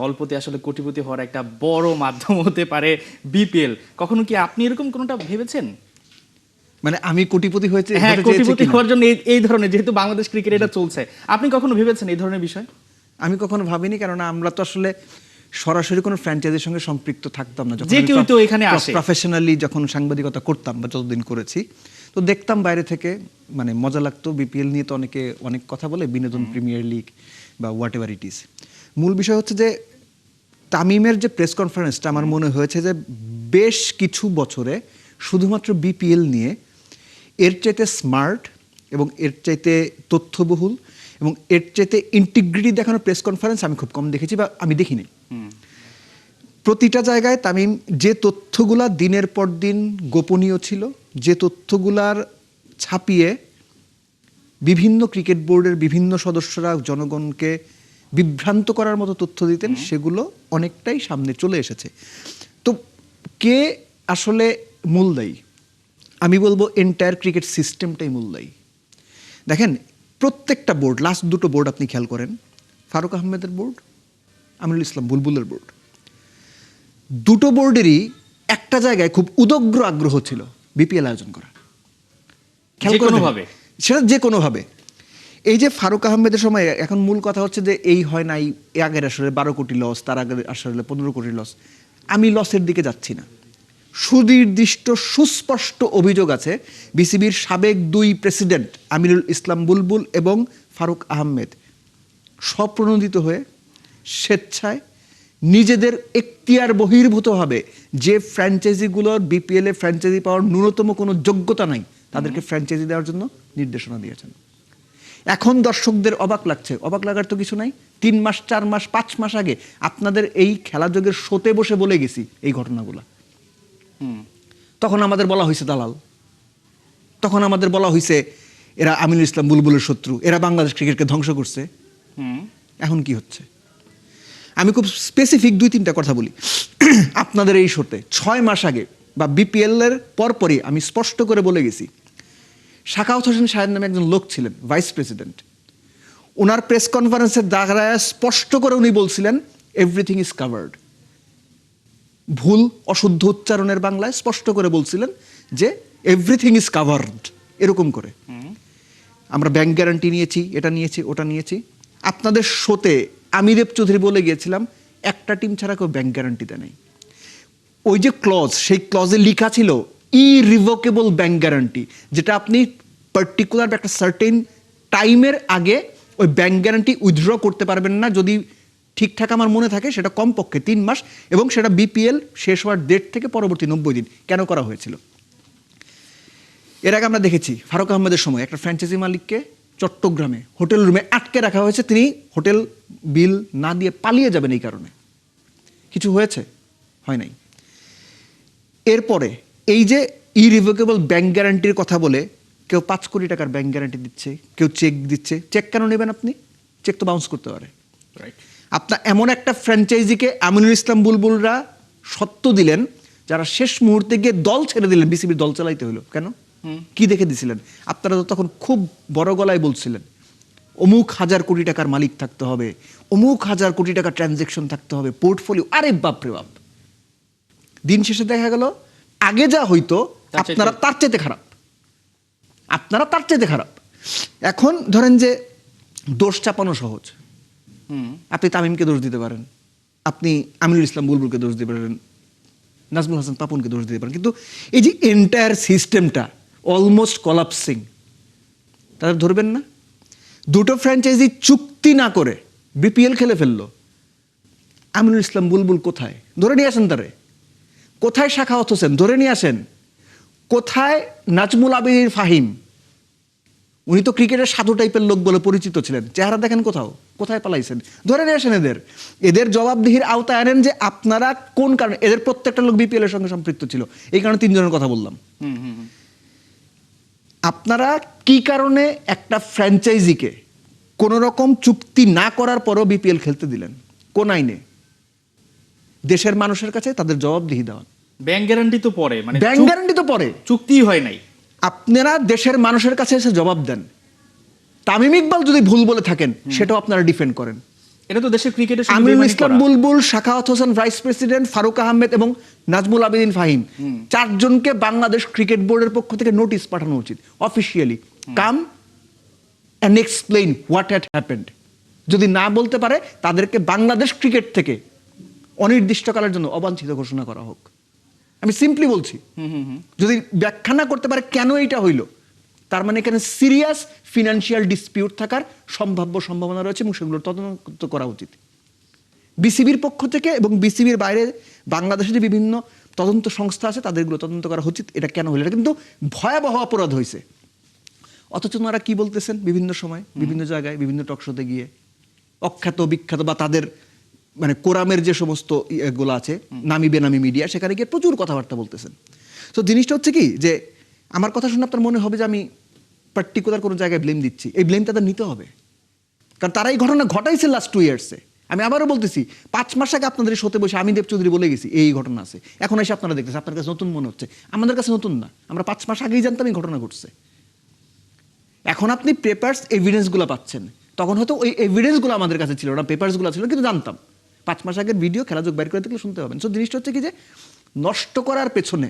অল্পতে আসলে কোটিপতি হওয়ার একটা বড় মাধ্যম হতে পারে বিপিএল। কখনো কি আপনি এরকম কোনোটা ভেবেছেন? মানে আমি কোটিপতি হয়েছে, হ্যাঁ, হতে চেয়েছি কোটিপতি কিনা? হওয়ার জন্য এই ধরনের, যেহেতু বাংলাদেশ ক্রিকেট এটা চলছে, আপনি কখনো ভেবেছেন এই ধরনের বিষয়? আমি কখনো ভাবিনি, কারণ আমরা তো আসলে সরাসরি কোনো ফ্র্যাঞ্চাইজির সঙ্গে সম্পৃক্ত থাকতাম না। যে কেউ তো এখানে আসে। প্রফেশনালি যখন সাংবাদিকতা করতাম বা যতদিন করেছি, তো দেখতাম বাইরে থেকে, মানে মজা লাগতো। বিপিএল নিয়ে তো অনেকে অনেক কথা বলে, বিনোদন প্রিমিয়ার লিগ বা হোয়াট এভার ইট ইজ। মূল বিষয় হচ্ছে যে তামিমের যে প্রেস কনফারেন্সটা, আমার মনে হয়েছে যে বেশ কিছু বছরে শুধুমাত্র বিপিএল নিয়ে এর চাইতে স্মার্ট এবং এর চাইতে তথ্যবহুল এবং এর চাইতে ইন্টিগ্রিটি দেখানো প্রেস কনফারেন্স আমি খুব কম দেখেছি বা আমি দেখিনি। প্রতিটা জায়গায় তামিম যে তথ্যগুলা দিনের পর দিন গোপনীয় ছিল, যে তথ্যগুলার ছাপিয়ে বিভিন্ন ক্রিকেট বোর্ডের বিভিন্ন সদস্যরা জনগণকে বিভ্রান্ত করার মতো তথ্য দিতেন, সেগুলো অনেকটাই সামনে চলে এসেছে। তো কে আসলে মূল দায়ী? আমি বলবো এন্টায়ার ক্রিকেট সিস্টেমটাই মূল দায়ী। দেখেন, প্রত্যেকটা বোর্ড, লাস্ট দুটো বোর্ড আপনি খেয়াল করেন, ফারুক আহমেদের বোর্ড, আমিনুল ইসলাম বুলবুলের বোর্ড, দুটো বোর্ডেরই একটা জায়গায় খুব উদগ্র আগ্রহ ছিল বিপিএল আয়োজন করা, সেটা যে কোনোভাবে। এই যে ফারুক আহমেদের সময়, এখন মূল কথা হচ্ছে যে এই হয় নাই, আগের আসলে 12 কোটি লস, তার আগের আসলে 15 কোটি লস। আমি লসের দিকে যাচ্ছি না। সুনির্দিষ্ট সুস্পষ্ট অভিযোগ আছে বিসিবির সাবেক 2 প্রেসিডেন্ট আমিনুল ইসলাম বুলবুল এবং ফারুক আহমেদ স্বপ্রণোদিত হয়ে স্বেচ্ছায় নিজেদের এখতিয়ার বহির্ভূতভাবে যে ফ্র্যাঞ্চাইজিগুলোর বিপিএল এ ফ্র্যাঞ্চাইজি পাওয়ার ন্যূনতম কোনো যোগ্যতা নাই, তাদেরকে ফ্র্যাঞ্চাইজি দেওয়ার জন্য নির্দেশনা দিয়েছেন। এখন দর্শকদের অবাক লাগছে, অবাক লাগার তো কিছু নাই। 3 মাস 4 মাস 5 মাস আগে আপনাদের এই খেলাযোগের শোতে বসে বলে গেছি এই ঘটনাগুলো। তখন আমাদের বলা হয়েছে দালাল, তখন আমাদের বলা হয়েছে এরা আমিনুল ইসলাম বুলবুলের শত্রু, এরা বাংলাদেশ ক্রিকেটকে ধ্বংস করছে। এখন কি হচ্ছে? আমি খুব স্পেসিফিক 2-3টা কথা বলি। আপনাদের এই শোতে 6 মাস আগে বা বিপিএল এর পরপরই আমি স্পষ্ট করে বলে গেছি, শাখাওয়াত হোসেন সাহেব নামে একজন লোক ছিলেন, ভাইস প্রেসিডেন্ট। ওনার প্রেস কনফারেন্সের দাঁড়ায় স্পষ্ট করে উনি বলছিলেন এভরিথিং ইজ কাভার্ড। ভুল অশুদ্ধ উচ্চারণের বাংলায় স্পষ্ট করে বলছিলেন যে এভরিথিং ইজ কাভার্ড, এরকম করে। আমরা ব্যাংক গ্যারান্টি নিয়েছি, এটা নিয়েছি, ওটা নিয়েছি। আপনাদের শোতে আমিরেব চৌধুরী বলে গিয়েছিলাম একটা টিম ছাড়া কেউ ব্যাংক গ্যারান্টি দেয় নাই। ওই যে ক্লজ, সেই ক্লজে লেখা ছিল ইরিভোকেবল ব্যাংক গ্যারান্টি, যেটা আপনি পার্টিকুলার একটা সার্টেন টাইমের আগে ওই ব্যাংক গ্যারান্টি উইথড্র করতে পারবেন না, যদি ঠিকঠাক আমার মনে থাকে সেটা কমপক্ষে 3 মাস, এবং সেটা বিপিএল শেষ হওয়ার ডেট থেকে পরবর্তী 90 দিন। কেন করা হয়েছিল? এর আগে আমরা দেখেছি ফারুক আহমেদের সময় একটা ফ্র্যাঞ্চাইজি মালিককে চট্টগ্রামে হোটেল রুমে আটকে রাখা হয়েছে, তিনি হোটেল বিল না দিয়ে পালিয়ে যাবেন এই কারণে। কিছু হয়েছে? হয় নাই। এরপরে এই যে ইরিভোকেবল ব্যাংক গ্যারান্টির কথা বলে কেউ 5 কোটি টাকার ব্যাংক গ্যারান্টি দিচ্ছে, কেউ চেক দিচ্ছে। চেক কেন নেবেন আপনি? চেক তো বাউন্স করতে পারে। আপনার এমন একটা ফ্র্যাঞ্চাইজিকে আমিনুল ইসলাম বুলবুলরা সত্য দিলেন, যারা শেষ মুহূর্তে গিয়ে দল ছেড়ে দিলেন, বিসিবির দল চালাইতে হলো। কেন? কি দেখে দিছিলেন? আপনারা তো তখন খুব বড় গলায় বলছিলেন অমুক হাজার কোটি টাকার মালিক থাকতে হবে, অমুক হাজার কোটি টাকা ট্রানজেকশন থাকতে হবে, পোর্টফোলিও। আরে বাপরে বাপ, দিন শেষে দেখা গেল আগে যা হইতো আপনারা তার চাইতে খারাপ, আপনারা তার চাইতে খারাপ। এখন ধরেন যে দোষ চাপানো সহজ। আপনি তামিমকে দোষ দিতে পারেন, আপনি আমিনুল ইসলাম বুলবুলকে দোষ দিতে পারেন, নাজমুল হাসান পাপনকে দোষ দিতে পারেন, কিন্তু এই যে এন্টায়ার সিস্টেমটা অলমোস্ট কলাপসিং, তাদের ধরবেন না? দুটো ফ্র্যাঞ্চাইজি চুক্তি না করে বিপিএল খেলে ফেললো। আমিনুল ইসলাম বুলবুল কোথায়? ধরে নিয়ে আসেন তারে। কোথায় শাখাওয়াত হোসেন? ধরে নিয়ে আসেন। কোথায় নাজমুল আবির ফাহিম? উনি তো ক্রিকেটের সাধু টাইপের লোক বলে পরিচিত ছিলেন, চেহারা দেখেন কোথাও। কোথায় পালাইছেন? ধরে নিয়ে আসেন এদের, এদের জবাবদিহির আওতায় আনেন যে আপনারা কোন কারণে। এদের প্রত্যেকটা লোক বিপিএল এর সঙ্গে সম্পৃক্ত ছিল, এই কারণে 3 জনের কথা বললাম। আপনারা কি কারণে একটা ফ্র্যাঞ্চাইজিকে কোন রকম চুক্তি না করার পরও বিপিএল খেলতে দিলেন? কোন আইনে? দেশের মানুষের কাছে তাদের জবাবদিহি দেওয়া। ব্যাংক গ্যারান্টি তো পরে, মানে ব্যাংক গ্যারান্টি তো পরে, চুক্তি হয় নাই। আপনারা দেশের মানুষের কাছে এসে জবাব দেন। তামিম ইকবাল যদি ভুল বলে থাকেন সেটাও আপনারা ডিফেন্ড করেন। এটা তো দেশের ক্রিকেটের সঙ্গে আমিনুল বেইমানি ইসলাম করা। বুলবুল, সাখাওয়াত হোসেন ভাইস প্রেসিডেন্ট, ফারুক আহমেদ এবং নাজমুল আবেদিন ফাহিম, চারজনকে বাংলাদেশ ক্রিকেট বোর্ডের পক্ষ থেকে নোটিশ পাঠানো উচিত officially, come and explain what had happened. যদি না বলতে পারে তাদেরকে বাংলাদেশ ক্রিকেট থেকে অনির্দিষ্টকালের জন্য অবাঞ্ছিত ঘোষণা করা হোক। আমি সিম্পলি বলছি, যদি ব্যাখ্যা না করতে পারে কেন এটা হইল, তার মানে এখানে সিরিয়াস ফিনান্সিয়াল ডিসপিউট থাকার সম্ভাবনা রয়েছে এবং সেগুলো তদন্ত করা উচিত বিসিবির পক্ষ থেকে, এবং বিসিবির বাইরে বাংলাদেশে যে বিভিন্ন তদন্ত সংস্থা আছে তাদেরগুলো তদন্ত করা উচিত। এটা কেন হইল? এটা কিন্তু ভয়াবহ অপরাধ হয়েছে। অথচ ওনারা কি বলতেছেন বিভিন্ন সময়, বিভিন্ন জায়গায়, বিভিন্ন টকশোতে গিয়ে, অখ্যাত বিখ্যাত বা তাদের মানে কোরামের যে সমস্ত ইয়েগুলো আছে, নামি বেনামি মিডিয়া, সেখানে গিয়ে প্রচুর কথাবার্তা বলতেছেন। তো জিনিসটা হচ্ছে কি, যে আমার কথা শুনে আপনার মনে হবে যে আমি পার্টিকুলার কোনো জায়গায় ব্লেম দিচ্ছি। এই ব্লেম তাদের নিতে হবে, কারণ তারা এই ঘটনা ঘটাইছে লাস্ট 2 ইয়ার্সে। আমি আবারও বলতেছি, 5 মাস আগে আপনাদের সাথে বসে আমি দেব চৌধুরী বলে গেছি এই ঘটনা আছে, এখন এসে আপনারা দেখতেছেন, আপনার কাছে নতুন মনে হচ্ছে, আমাদের কাছে নতুন না। আমরা 5 মাস আগেই জানতাম এই ঘটনা ঘটছে। এখন আপনি পেপারস এভিডেন্সগুলো পাচ্ছেন, তখন হয়তো ওই এভিডেন্সগুলো আমাদের কাছে ছিল না, পেপারসগুলো ছিল, কিন্তু জানতাম। 5 মাস আগের ভিডিও খেলাযোগ বাইর করে দেখলে শুনতে পাবেন। সো জিনিসটা হচ্ছে কি, যে নষ্ট করার পেছনে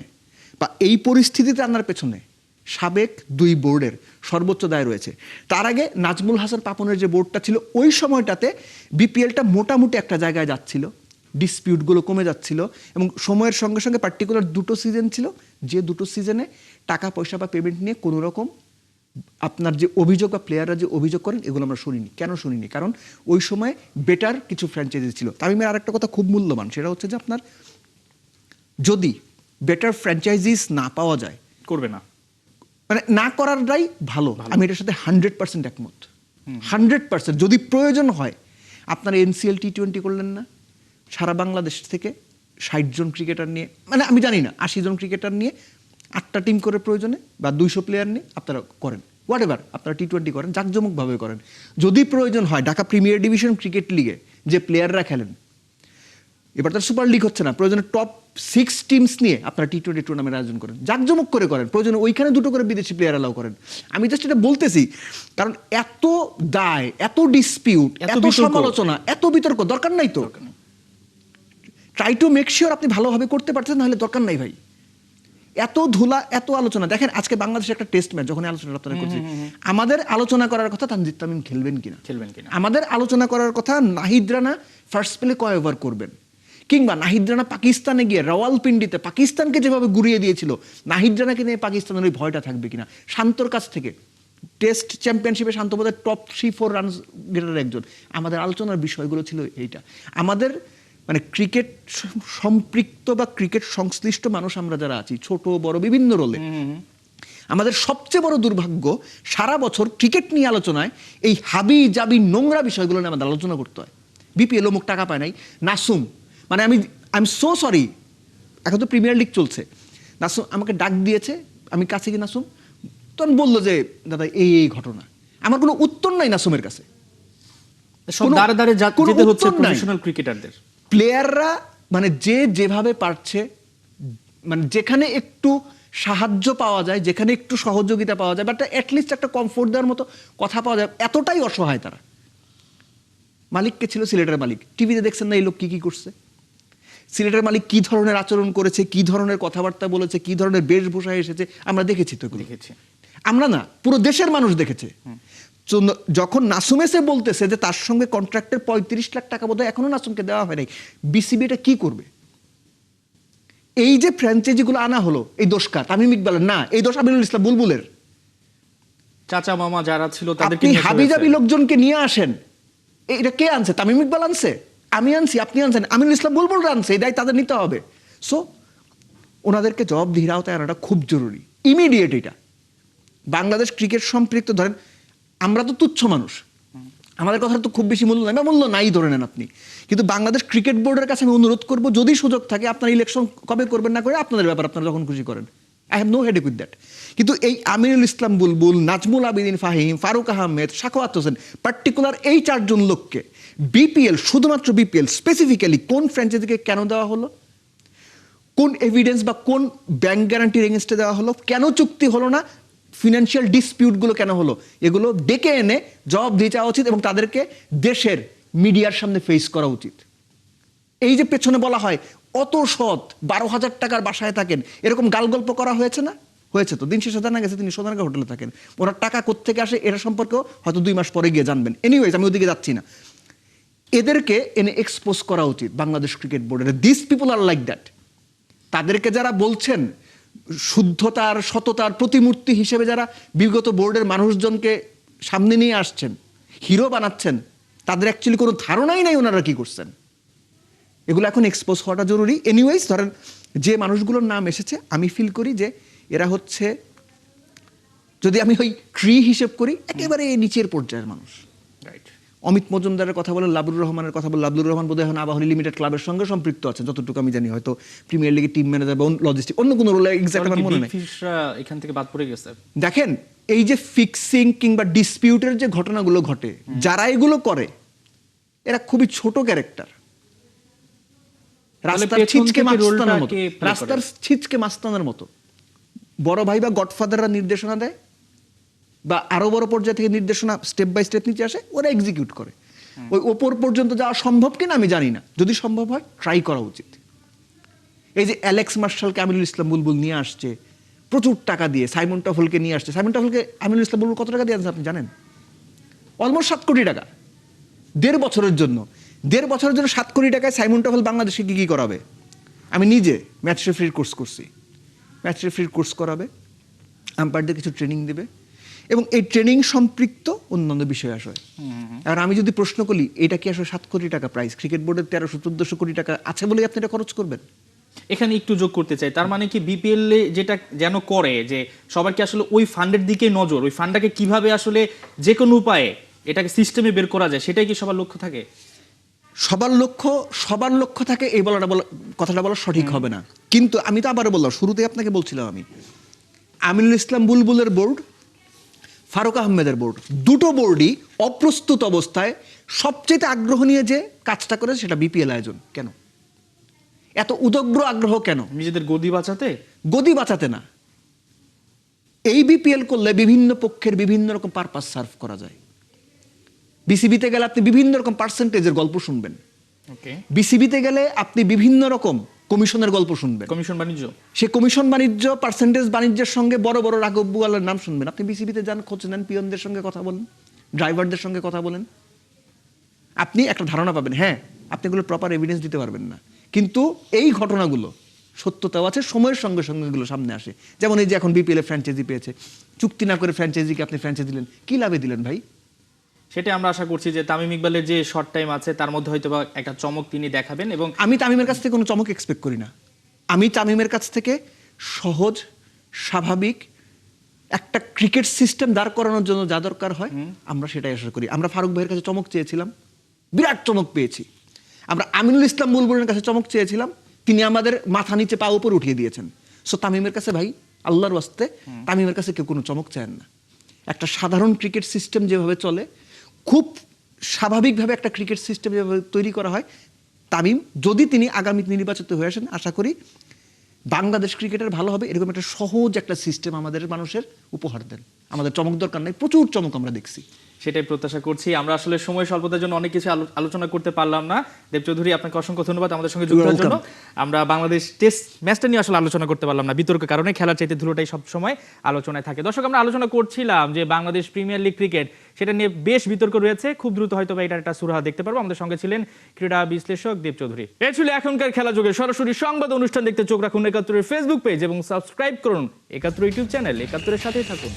বা এই পরিস্থিতিতে আনার পেছনে সাবেক 2 বোর্ডের সর্বোচ্চ দায় রয়েছে। তার আগে নাজমুল হাসান পাপনের যে বোর্ডটা ছিল, ওই সময়টাতে বিপিএলটা মোটামুটি একটা জায়গায় যাচ্ছিল, ডিসপিউটগুলো কমে যাচ্ছিল, এবং সময়ের সঙ্গে সঙ্গে পার্টিকুলার 2টো সিজন ছিল, যে 2টো সিজনে টাকা পয়সা বা পেমেন্ট নিয়ে কোনো রকম আপনার যে অভিযোগ বা প্লেয়াররা যে অভিযোগ করেন, এগুলো আমরা শুনিনি। কেন শুনিনি? কারণ ওই সময় বেটার কিছু ফ্র্যাঞ্চাইজি ছিল। তামিমের আরেকটা কথা খুব মূল্যবান, সেটা হচ্ছে যে আপনার যদি বেটার ফ্র্যাঞ্চাইজিস না পাওয়া যায়, করবে না, মানে না করারটাই ভালো। আমি এটার সাথে 100% একমত। 100% যদি প্রয়োজন হয়, আপনারা এনসিএল T20 করলেন না, সারা বাংলাদেশ থেকে 60 জন ক্রিকেটার নিয়ে, মানে আমি জানি না 80 জন ক্রিকেটার নিয়ে 8টা টিম করে প্রয়োজনে, বা 200 প্লেয়ার নিয়ে আপনারা করেন, হোয়াট এভার, আপনারা T20 করেন, জাঁকজমকভাবে করেন। যদি প্রয়োজন হয়, ঢাকা প্রিমিয়ার ডিভিশন ক্রিকেট লিগে যে প্লেয়াররা খেলেন, এবার তার সুপার লিগ হচ্ছে না, প্রয়োজনে টপ 6 টিমস নিয়ে আপনারা T20 টুর্নামেন্ট আয়োজন করেন, জাঁকজমক করে করেন, প্রয়োজনে ওইখানে 2টো করে বিদেশি প্লেয়ার অ্যালাউ করেন। আমি জাস্ট এটা বলতেছি, কারণ এত দায়, এত ডিসপিউট, এত বিতর্ক। সমালোচনা, এত বিতর্ক দরকার নাই তো। ট্রাই টু মেক শিওর আপনি ভালোভাবে করতে পারছেন, নাহলে দরকার নাই ভাই। এত ধুলা, এত আলোচনা। দেখেন আজকে বাংলাদেশে একটা টেস্ট ম্যাচ, যখন আলোচনা আপনারা করছি, আমাদের আলোচনা করার কথা তানজিদ তামিম খেলবেন কিনা, আমাদের আলোচনা করার কথা নাহিদ রানা ফার্স্ট প্লে কয় ওভার করবেন, কিংবা নাহিদ রানা পাকিস্তানে গিয়ে রাওয়ালপিন্ডিতে পাকিস্তানকে যেভাবে গুড়িয়ে দিয়েছিল, নাহিদ রানাকে নিয়ে পাকিস্তানের ওই ভয়টা থাকবে কিনা। শান্তর কাছ থেকে টেস্ট চ্যাম্পিয়নশিপে শান্ত বোধহয় টপ 3-4 রান গেটার একজন। আমাদের আলোচনার বিষয়গুলো ছিল এইটা। আমাদের মানে ক্রিকেট সম্পৃক্ত বা ক্রিকেট সংশ্লিষ্ট মানুষ আমরা যারা আছি, ছোট বড় বিভিন্ন রোলে, আমাদের সবচেয়ে বড় দুর্ভাগ্য, সারা বছর ক্রিকেট নিয়ে আলোচনায় এই হাবি জাবি নোংরা বিষয়গুলো নিয়ে আমাদের আলোচনা করতে হয়। বিপিএল অমুক টাকা পায় নাই, নাসুম, মানে আই এম সো সরি, এখন তো প্রিমিয়ার লিগ চলছে, নাসুম আমাকে ডাক দিয়েছে, আমি কাছে গিয়ে নাসুম তখন বললো যে দাদা এই এই ঘটনা, আমার কোনো উত্তর নাই নাসুমের কাছে। সব দাঁড়ে দাঁড়ে যেতে হচ্ছে প্রফেশনাল ক্রিকেটারদের। প্লেয়াররা মানে যে যেভাবে পারছে, মানে যেখানে একটু সাহায্য পাওয়া যায়, যেখানে একটু সহযোগিতা পাওয়া যায়, বাট অ্যাটলিস্ট একটা কমফোর্ট দেওয়ার মতো কথা পাওয়া যায়, এতটাই অসহায় তারা। মালিককে ছিল সিলেটের মালিক, টিভিতে দেখছেন না এই লোক কি কি করছে, সিলেটের মালিক কি ধরনের আচরণ করেছে, কি ধরনের কথাবার্তা বলেছে, কি ধরনের বেশভূষায় এসেছে, আমরা দেখেছি তো, দেখেছি আমরা না, পুরো দেশের মানুষ দেখেছে। যখন নাসুম এসে বলতেছে যে তার সঙ্গে কন্ট্রাক্টের 35 লাখ টাকা বোধহয় এখনো নাসুমকে দেওয়া হয় নাই, বিসিবি এটা কি করবে? এই যে ফ্র্যাঞ্চাইজিগুলো আনা হলো, এই দোষ কার? তামিম ইকবালের না, এই দোষ আমিনুল ইসলাম বুলবুলের। চাচা মামা যারা ছিল তাদেরকে আপনি হাবিজাবি লোকজনকে নিয়ে আসেন, এটা কে আনছে? তামিম ইকবাল আনছে, আমি আনছি, আপনি আনছেন, আমিনুল ইসলাম বুলবুল আনছে, এটাই তাদের নিতে হবে। সো ওনাদেরকে জবাবদিহির আওতায় আনাটা খুব জরুরি, ইমিডিয়েট। এটা বাংলাদেশ ক্রিকেট সম্পৃক্ত, ধরেন আমরা তো তুচ্ছ মানুষ, আমাদের কথা তো খুব বেশি মূল্য নাই, বা মূল্য নাই ধরে নেন আপনি, কিন্তু বাংলাদেশ ক্রিকেট বোর্ডের কাছে আমি অনুরোধ করবো, যদি সুযোগ থাকে, আপনার ইলেকশন কবে করবেন না করে আপনাদের ব্যাপার, আপনারা যখন খুশি করেন, I have no headache with that. কিন্তু এই আমিনুল ইসলাম বুলবুল, নাজমুল আবেদিন ফাহিম, ফারুক আহমেদ, সাখাওয়াত হোসেন, পার্টিকুলার এই 4 জন লোককে বিপিএল, শুধুমাত্র বিপিএল স্পেসিফিক্যালি কোন ফ্র্যাঞ্চাইজিকে কেন দেওয়া হলো, কোন এভিডেন্স বা কোন ব্যাংক গ্যারান্টির এগেনস্টে দেওয়া হলো, কেন চুক্তি হলো না, ফিনান্সিয়াল ডিসপিউটগুলো কেন হলো, এগুলো ডেকে এনে জবাব দিয়ে চাওয়া উচিত, এবং তাদেরকে দেশের মিডিয়ার সামনে ফেস করা উচিত। এই যে পেছনে বলা হয় অত সৎ 12,000 টাকার বাসায় থাকেন, এরকম গালগল্প করা হয়েছে না? হয়েছে তো। দিন শেষে জানা গেছে তিনি সোনারগাঁ হোটেলে থাকেন। ওনার টাকা কোত্থেকে আসে এরা সম্পর্কেও হয়তো 2 মাস পরে গিয়ে জানবেন। এনিওয়েজ, আমি ওদিকে যাচ্ছি না। এদেরকে এনে এক্সপোজ করা উচিত বাংলাদেশ ক্রিকেট বোর্ডের। This people are like that. তাদেরকে যারা বলছেন শুদ্ধতার সততার প্রতিমূর্তি হিসেবে, যারা বিগত বোর্ডের মানুষজনকে সামনে নিয়ে আসছেন, হিরো বানাচ্ছেন, তাদের অ্যাকচুয়ালি কোনো ধারণাই নাই ওনারা কি করছেন। এগুলো এখন এক্সপোজ হওয়াটা জরুরি। এনিওয়েজ, ধরেন যে মানুষগুলোর নাম এসেছে, আমি ফিল করি যে এরা হচ্ছে, যদি আমি ওই ট্রি হিসেব করি, একেবারে নিচের পর্যায়ের মানুষ। রাইট। অমিত মজুমদারের কথা বলেন, লাবলুর রহমানের কথা বলেন। লাবলুর রহমান বোধহয় এখন আবাহনী লিমিটেড ক্লাবের সঙ্গে সম্পৃক্ত আছে যতটুকু আমি জানি, হয়তো প্রিমিয়ার লিগের টিম ম্যানেজার বা লজিস্টিক অন্য কোনো রোলে, এক্স্যাক্ট আমার মনে নেই। ফিশরা এখান থেকে বাদ পড়ে গেছে। দেখেন, এই যে ফিক্সিং কিংবা ডিসপিউটের যে ঘটনাগুলো ঘটে, যারা এগুলো করে এরা খুবই ছোট ক্যারেক্টার। রাস্তার ছিচকে মাস্তানের মতো, রাস্তার ছিচকে মাস্তানের মতো। বড় ভাই বা গডফাদাররা নির্দেশনা দেয়, বা আরো বড় পর্যায়ে থেকে নির্দেশনা স্টেপ বাই স্টেপ নিচে আসে, ওরা এক্সিকিউট করে। ওই ওপর পর্যন্ত যাওয়া সম্ভব কিনা আমি জানি না, যদি সম্ভব হয় ট্রাই করা উচিত। এই যে অ্যালেক্স মার্শালকে আমিনুল ইসলাম বুলবুল নিয়ে আসছে প্রচুর টাকা দিয়ে, সাইমন টফলকে নিয়ে আসছে। সাইমন টফলকে আমিনুল ইসলাম বুলবুল কত টাকা দিয়ে আনছে আপনি জানেন? অলমোস্ট 7 কোটি টাকা 1.5 বছরের জন্য। 1.5 বছরের জন্য 7 কোটি টাকায় সাইমন টফল বাংলাদেশে কি কি করাবে? আমি নিজে ম্যাচ রেফারির কোর্স করছি। ম্যাচ রেফারির কোর্স করাবে, আম্পায়ারদের কিছু ট্রেনিং দেবে, এবং এই ট্রেনিং সম্পৃক্ত অন্যান্য বিষয় আসে। আর আমি যদি প্রশ্ন করি, এটা কি আসলে 7 কোটি টাকা প্রাইস? ক্রিকেট বোর্ডের 1300-1400 কোটি টাকা আছে বলেই আপনি এটা খরচ করবেন? এখানে একটু যোগ করতে চাই, তার মানে কি বিপিএল যেটা যেন করে যে সবার কি আসলে ওই ফান্ডের দিকে নজর, ওই ফান্ডটাকে কিভাবে আসলে যে কোনো উপায়ে এটাকে সিস্টেমে বের করা যায়, সেটাই কি সবার লক্ষ্য থাকে? সবার লক্ষ্য থাকে, এই কথাটা বলা সঠিক হবে না। কিন্তু আমি তো আবারও বললাম, শুরুতেই আপনাকে বলছিলাম, আমি আমিনুল ইসলাম বুলবুলের বোর্ড, ফারুক আহমেদের বোর্ড, দুটো বোর্ডই অপ্রস্তুত অবস্থায় সবচেয়ে আগ্রহ নিয়ে যে কাজটা করে সেটা বিপিএল আয়োজন। কেন এত উদগ্র আগ্রহ? কেন? নিজেদের গদি বাঁচাতে? গদি বাঁচাতে না। এই বিপিএল করলে বিভিন্ন পক্ষের বিভিন্ন রকম পারপাস সার্ভ করা যায়। বিসিবিতে গেলে আপনি বিভিন্ন রকম পার্সেন্টেজের গল্প শুনবেন। ওকে। বিসিবিতে গেলে আপনি বিভিন্ন রকম কমিশনের গল্প শুনবেন। কমিশন বাণিজ্য, সে কমিশন বাণিজ্য, পার্সেন্টেজ বাণিজ্যের সঙ্গে বড় বড় রাঘব বুয়ালের নাম শুনবেন। আপনি বিসিবিতে যান, খোঁজ নেন, পিয়নদের সঙ্গে কথা বলেন, ড্রাইভারদের সঙ্গে কথা বলেন, আপনি একটা ধারণা পাবেন। হ্যাঁ, আপনি এগুলো প্রপার এভিডেন্স দিতে পারবেন না, কিন্তু এই ঘটনাগুলো সত্যতাও আছে, সময়ের সঙ্গে সঙ্গে এগুলো সামনে আসে। যেমন এই যে এখন বিপিএল এ ফ্র্যাঞ্চাইজি পেয়েছে, চুক্তি না করে ফ্র্যাঞ্চাইজিকে আপনি ফ্র্যাঞ্চাইজি দিলেন, কি লাভে দিলেন ভাই? সেটা আমরা আশা করছি যে তামিম ইকবালের যে শর্ট টাইম আছে তার মধ্যে হয়তো বা একটা চমক তিনি দেখাবেন। এবং আমি তামিমের কাছ থেকে কোনো চমক এক্সপেক্ট করি না। আমি তামিমের কাছ থেকে সহজ স্বাভাবিক একটা ক্রিকেট সিস্টেম দাঁড় করানোর জন্য যা দরকার হয় আমরা সেটাই আশা করি। আমরা ফারুক ভাইয়ের কাছে চমক চেয়েছিলাম, বিরাট চমক পেয়েছি। আমরা আমিনুল ইসলাম বুলবুলের কাছে চমক চেয়েছিলাম, তিনি আমাদের মাথা নিচে পা উপর উঠিয়ে দিয়েছেন। সো তামিমের কাছে ভাই, আল্লাহর ওয়াস্তে, তামিমের কাছে কেউ কোনো চমক চান না। একটা সাধারণ ক্রিকেট সিস্টেম যেভাবে চলে, খুব স্বাভাবিকভাবে একটা ক্রিকেট সিস্টেম যেভাবে তৈরি করা হয়, তামিম যদি তিনি আগামী নির্বাচিত হয়ে আসেন, আশা করি বাংলাদেশ ক্রিকেটের ভালো হবে। এরকম একটা সহজ একটা সিস্টেম আমাদের মানুষের উপহার দেন। আমাদের চমক দরকার নাই, প্রচুর চমক আমরা দেখছি। সেটাই প্রত্যাশা করছি। আমরা আসলে সময় স্বল্পতার জন্য অনেক কিছু আলোচনা করতে পারলাম না। দেব চৌধুরী, আপনাকে অসংখ্য ধন্যবাদ আমাদের সঙ্গে যুক্ত হওয়ার জন্য। আমরা বাংলাদেশ টেস্ট ম্যাচটা নিয়ে আসলে আলোচনা করতে পারলাম না, বিতর্কের কারণে। খেলার চাইতে ধুলোটাই সবসময় আলোচনায় থাকে। দর্শক, আমরা আলোচনা করছিলাম যে বাংলাদেশ প্রিমিয়ার লিগ ক্রিকেট, সেটা নিয়ে বেশ বিতর্ক রয়েছে। খুব দ্রুত হয়তো বা এটার একটা সুরাহা দেখতে পারবো। আমাদের সঙ্গে ছিলেন ক্রীড়া বিশ্লেষক দেব চৌধুরী। এ ছিল এখনকার খেলা যোগে সরাসরি সংবাদ অনুষ্ঠান। দেখতে চোখ রাখুন ৭১-এর ফেসবুক পেজ এবং সাবস্ক্রাইব করুন ৭১ ইউটিউব চ্যানেল। ৭১-এর সাথেই থাকুন।